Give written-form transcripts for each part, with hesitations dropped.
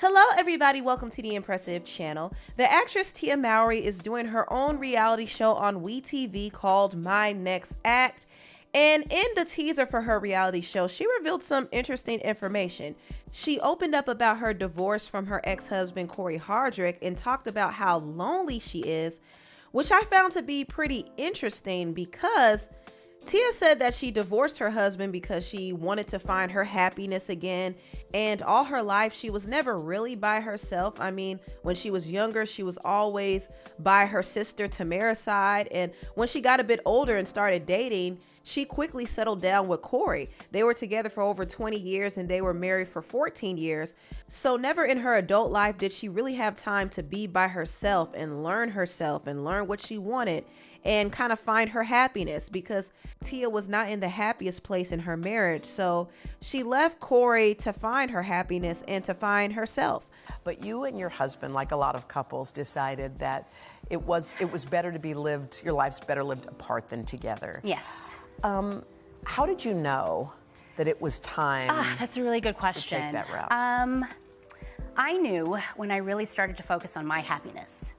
Hello everybody, welcome to the Empressive channel. The actress Tamera Mowry is doing her own reality show on WeTV called My Next Act. And in the teaser for her reality show, she revealed some interesting information. She opened up about her divorce from her ex-husband Corey Hardrick and talked about how lonely she is, which I found to be pretty interesting because Tia said that she divorced her husband because she wanted to find her happiness again, and all her life she was never really by herself. I mean, when she was younger, she was always by her sister Tamera's side, and when she got a bit older and started dating, she quickly settled down with Corey. They were together for over 20 years and they were married for 14 years. So never in her adult life did she really have time to be by herself and learn what she wanted and kind of find her happiness, because Tia was not in the happiest place in her marriage. So she left Corey to find her happiness and to find herself. But you and your husband, like a lot of couples, decided that it was better to be lived, your life's better lived apart than together. Yes. How did you know that it was time? That's a really good question. To take that route? I knew when I really started to focus on my happiness.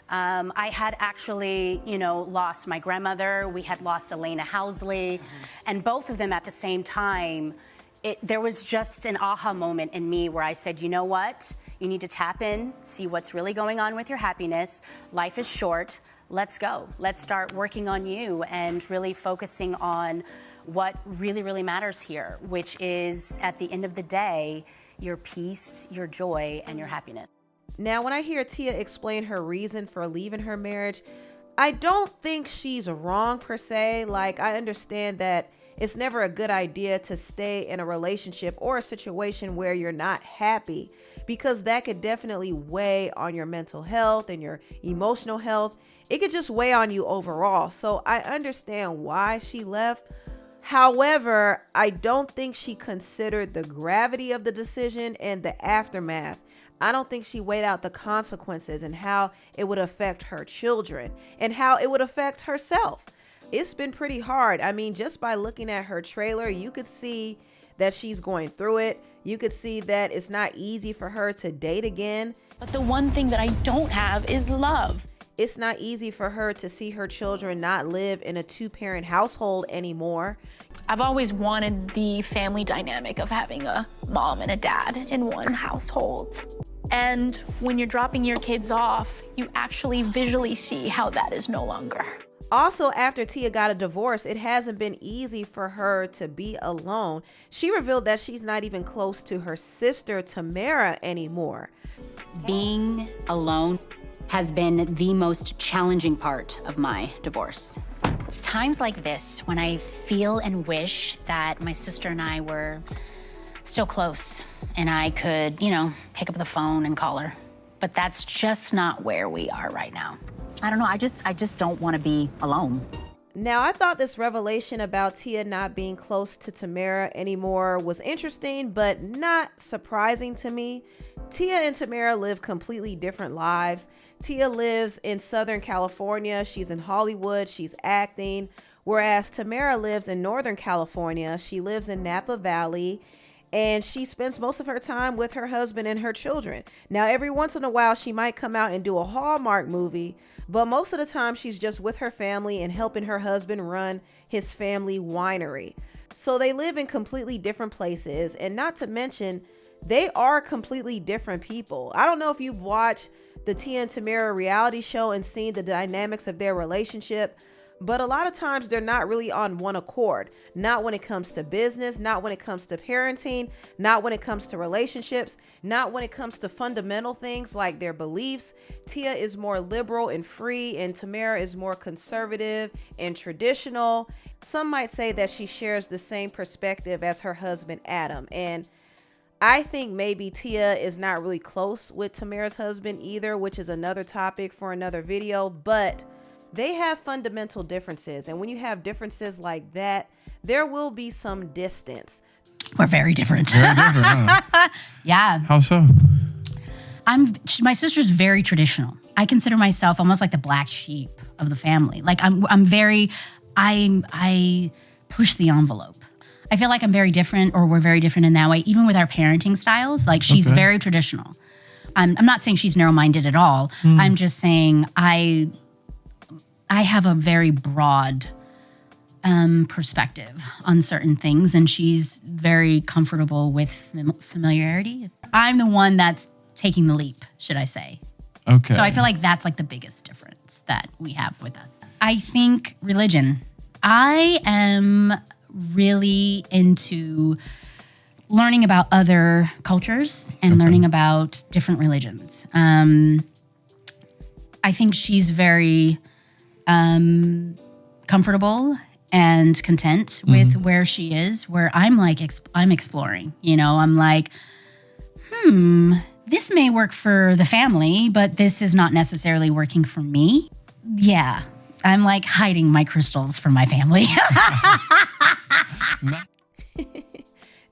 I had actually, lost my grandmother. We had lost Elena Housley, and both of them at the same time. There was just an aha moment in me where I said, you know what? You need to tap in, see what's really going on with your happiness. Life is short. Let's go. Let's start working on you and really focusing on what really, really matters here, which is, at the end of the day, your peace, your joy, and your happiness. Now, when I hear Tia explain her reason for leaving her marriage, I don't think she's wrong per se. Like, I understand that it's never a good idea to stay in a relationship or a situation where you're not happy, because that could definitely weigh on your mental health and your emotional health. It could just weigh on you overall. So I understand why she left. However, I don't think she considered the gravity of the decision and the aftermath. I don't think she weighed out the consequences and how it would affect her children and how it would affect herself. It's been pretty hard. I mean, just by looking at her trailer, you could see that she's going through it. You could see that it's not easy for her to date again. But the one thing that I don't have is love. It's not easy for her to see her children not live in a two-parent household anymore. I've always wanted the family dynamic of having a mom and a dad in one household. And when you're dropping your kids off, you actually visually see how that is no longer. Also, after Tia got a divorce, it hasn't been easy for her to be alone. She revealed that she's not even close to her sister Tamera anymore. Being alone has been the most challenging part of my divorce. It's times like this when I feel and wish that my sister and I were still close and I could, pick up the phone and call her. But that's just not where we are right now. I don't know, I just don't want to be alone. Now, I thought this revelation about Tia not being close to Tamera anymore was interesting, but not surprising to me. Tia and Tamera live completely different lives. Tia lives in Southern California. She's in Hollywood. She's acting. Whereas Tamera lives in Northern California. She lives in Napa Valley. And she spends most of her time with her husband and her children. Now, every once in a while, she might come out and do a Hallmark movie, but most of the time she's just with her family and helping her husband run his family winery. So they live in completely different places, and not to mention, they are completely different people. I don't know if you've watched the Tia and Tamera reality show and seen the dynamics of their relationship, but a lot of times they're not really on one accord. Not when it comes to business, not when it comes to parenting, not when it comes to relationships, not when it comes to fundamental things like their beliefs. Tia is more liberal and free, and Tamera is more conservative and traditional. Some might say that she shares the same perspective as her husband, Adam. And I think maybe Tia is not really close with Tamera's husband either, which is another topic for another video, but they have fundamental differences. And when you have differences like that, there will be some distance. We're very different. Very different, huh? Yeah. How so? My sister's very traditional. I consider myself almost like the black sheep of the family. Like I push the envelope. I feel like I'm very different, or we're very different in that way, even with our parenting styles. Like, she's very traditional. I'm not saying she's narrow-minded at all. I'm just saying I have a very broad perspective on certain things, and she's very comfortable with familiarity. I'm the one that's taking the leap, should I say. Okay. So I feel like that's like the biggest difference that we have with us. I think religion. I am really into learning about other cultures and learning about different religions. I think she's very comfortable and content with where she is, where I'm like, I'm exploring, you know, I'm like, this may work for the family, but this is not necessarily working for me. Yeah, I'm like hiding my crystals from my family.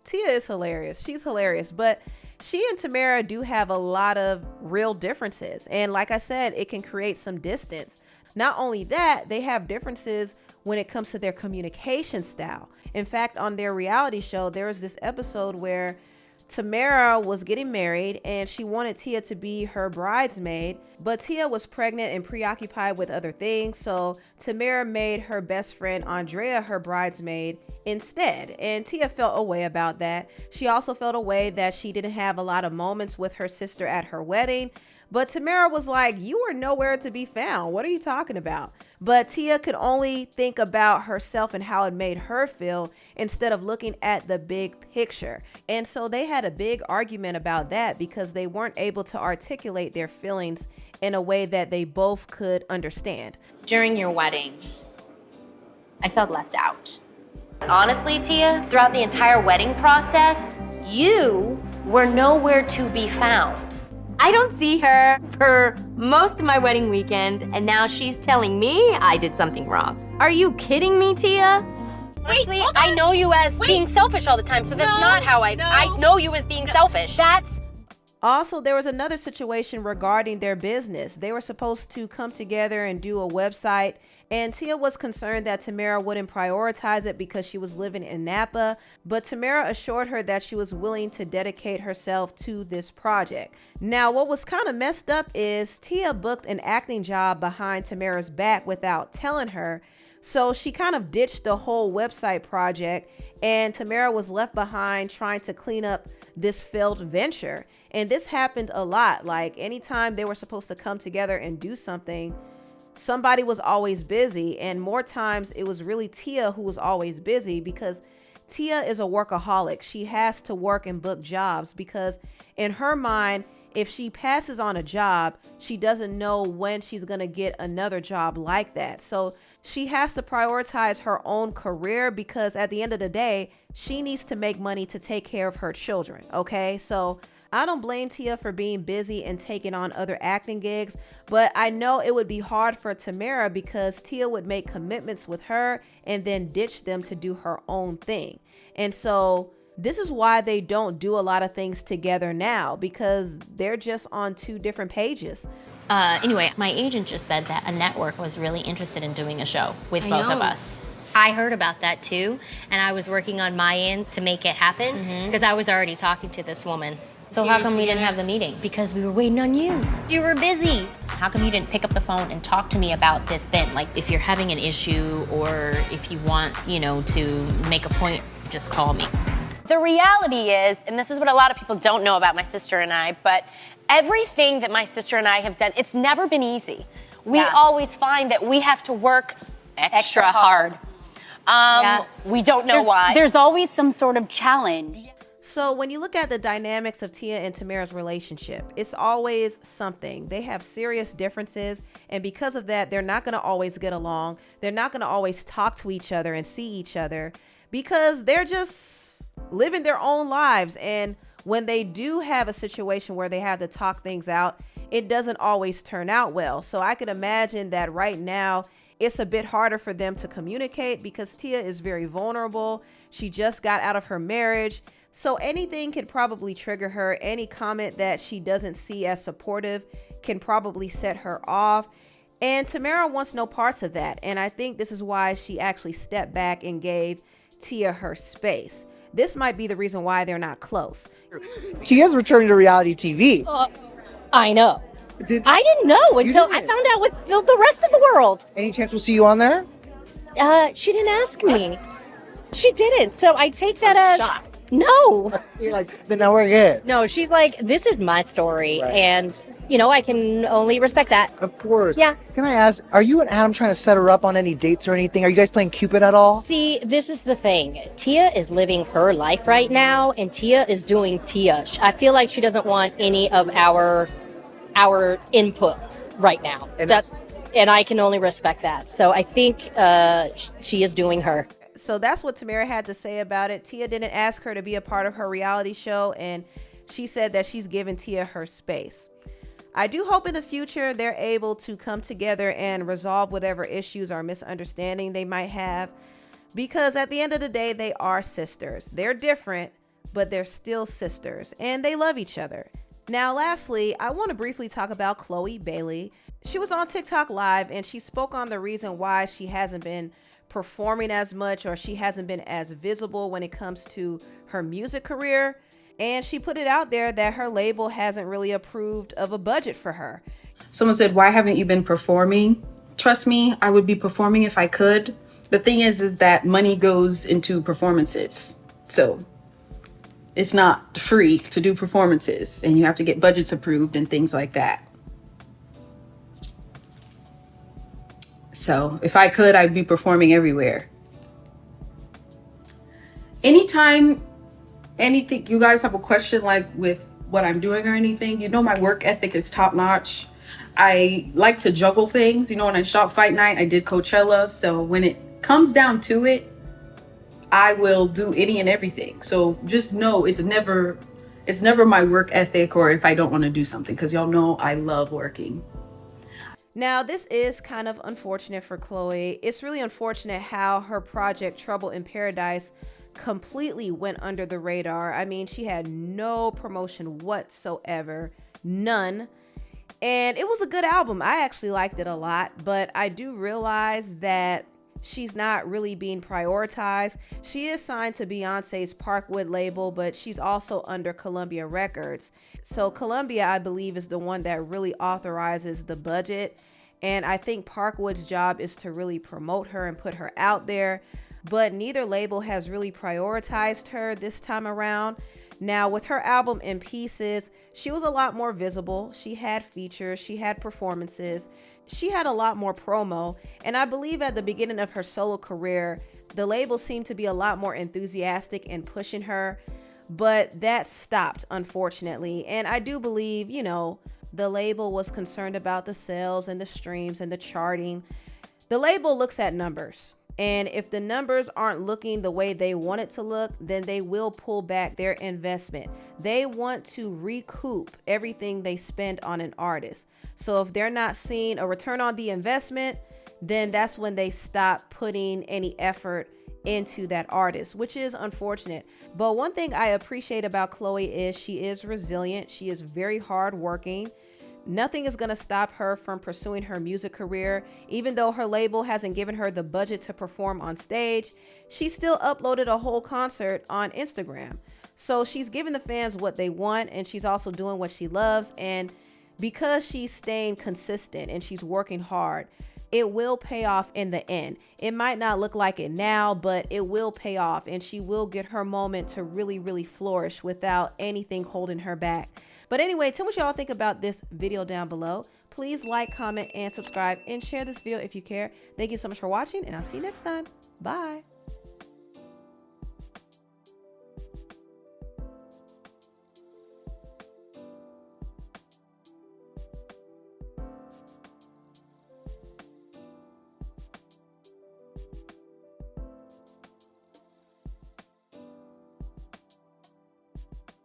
Tia is hilarious. She's hilarious, but she and Tamera do have a lot of real differences. And like I said, it can create some distance. Not only that, they have differences when it comes to their communication style. In fact, on their reality show, there was this episode where Tamera was getting married and she wanted Tia to be her bridesmaid, but Tia was pregnant and preoccupied with other things. So Tamera made her best friend Andrea her bridesmaid instead. And Tia felt a way about that. She also felt a way that she didn't have a lot of moments with her sister at her wedding. But Tamera was like, you were nowhere to be found. What are you talking about? But Tia could only think about herself and how it made her feel instead of looking at the big picture. And so they had a big argument about that because they weren't able to articulate their feelings in a way that they both could understand. During your wedding, I felt left out. Honestly, Tia, throughout the entire wedding process, you were nowhere to be found. I don't see her for most of my wedding weekend, and now she's telling me I did something wrong. Are you kidding me, Tia? Honestly, I know you as being selfish all the time, so that's not how I know you as being selfish. That's... Also, there was another situation regarding their business. They were supposed to come together and do a website, and Tia was concerned that Tamera wouldn't prioritize it because she was living in Napa, but Tamera assured her that she was willing to dedicate herself to this project. Now, what was kind of messed up is Tia booked an acting job behind Tamera's back without telling her, so she kind of ditched the whole website project, and Tamera was left behind trying to clean up this failed venture. And this happened a lot. Like, anytime they were supposed to come together and do something, somebody was always busy, and more times it was really Tia who was always busy because Tia is a workaholic. She has to work and book jobs because in her mind, if she passes on a job, she doesn't know when she's going to get another job like that. So she has to prioritize her own career because at the end of the day, she needs to make money to take care of her children. Okay, so I don't blame Tia for being busy and taking on other acting gigs, but I know it would be hard for Tamera because Tia would make commitments with her and then ditch them to do her own thing. And so this is why they don't do a lot of things together now, because they're just on two different pages. Anyway, my agent just said that a network was really interested in doing a show with both of us. I heard about that too, and I was working on my end to make it happen because I was already talking to this woman. So how come we didn't have the meeting? Because we were waiting on you. You were busy. How come you didn't pick up the phone and talk to me about this then? Like, if you're having an issue or if you want, you know, to make a point, just call me. The reality is, and this is what a lot of people don't know about my sister and I, but everything that my sister and I have done, it's never been easy. We always find that we have to work extra hard. We don't know why. There's always some sort of challenge. So when you look at the dynamics of Tia and Tamera's relationship, it's always something. They have serious differences, and because of that, they're not going to always get along. They're not going to always talk to each other and see each other because they're just living their own lives. And when they do have a situation where they have to talk things out, it doesn't always turn out well. So I could imagine that right now it's a bit harder for them to communicate because Tia is very vulnerable. She just got out of her marriage. So anything could probably trigger her. Any comment that she doesn't see as supportive can probably set her off. And Tamera wants no parts of that. And I think this is why she actually stepped back and gave Tia her space. This might be the reason why they're not close. Tia's returning to reality TV. I know. I didn't know until I found out with the rest of the world. Any chance we'll see you on there? She didn't ask me. She didn't. So I take that as no. You're like, then now we're good. No, she's like, this is my story, and I can only respect that. Of course. Yeah. Can I ask, are you and Adam trying to set her up on any dates or anything? Are you guys playing Cupid at all? See, this is the thing. Tia is living her life right now, and Tia is doing Tia. I feel like she doesn't want any of our input right now. And I can only respect that. So I think she is doing her. So that's what Tamera had to say about it. Tia didn't ask her to be a part of her reality show, and she said that she's given Tia her space. I do hope in the future they're able to come together and resolve whatever issues or misunderstanding they might have, because at the end of the day, they are sisters. They're different, but they're still sisters, and they love each other. Now, lastly, I want to briefly talk about Chloe Bailey. She was on TikTok Live, and she spoke on the reason why she hasn't been performing as much, or she hasn't been as visible when it comes to her music career. And she put it out there that her label hasn't really approved of a budget for her. Someone said, why haven't you been performing? Trust me, I would be performing if I could. The thing is that money goes into performances. So it's not free to do performances, and you have to get budgets approved and things like that. So if I could, I'd be performing everywhere. Anytime anything, you guys have a question like with what I'm doing or anything, my work ethic is top notch. I like to juggle things. When I shot Fight Night, I did Coachella. So when it comes down to it, I will do any and everything. So just know it's never my work ethic or if I don't want to do something, because y'all know I love working. Now, this is kind of unfortunate for Chloe. It's really unfortunate how her project Trouble in Paradise completely went under the radar. I mean, she had no promotion whatsoever, none. And it was a good album. I actually liked it a lot, but I do realize that she's not really being prioritized. She is signed to Beyonce's Parkwood label, but she's also under Columbia Records. So Columbia, I believe, is the one that really authorizes the budget. And I think Parkwood's job is to really promote her and put her out there. But neither label has really prioritized her this time around. Now, with her album In Pieces, she was a lot more visible. She had features, she had performances, she had a lot more promo. And I believe at the beginning of her solo career, the label seemed to be a lot more enthusiastic in pushing her. But that stopped, unfortunately. And I do believe, the label was concerned about the sales and the streams and the charting. The label looks at numbers. And if the numbers aren't looking the way they want it to look, then they will pull back their investment. They want to recoup everything they spend on an artist. So if they're not seeing a return on the investment, then that's when they stop putting any effort into that artist, which is unfortunate. But one thing I appreciate about Chloe is she is resilient. She is very hardworking. Nothing is going to stop her from pursuing her music career. Even though her label hasn't given her the budget to perform on stage, she still uploaded a whole concert on Instagram. So she's giving the fans what they want, and she's also doing what she loves. And because she's staying consistent and she's working hard, it will pay off in the end. It might not look like it now, but it will pay off, and she will get her moment to really, really flourish without anything holding her back. But anyway, tell me what y'all think about this video down below. Please like, comment, and subscribe, and share this video if you care. Thank you so much for watching, and I'll see you next time. Bye.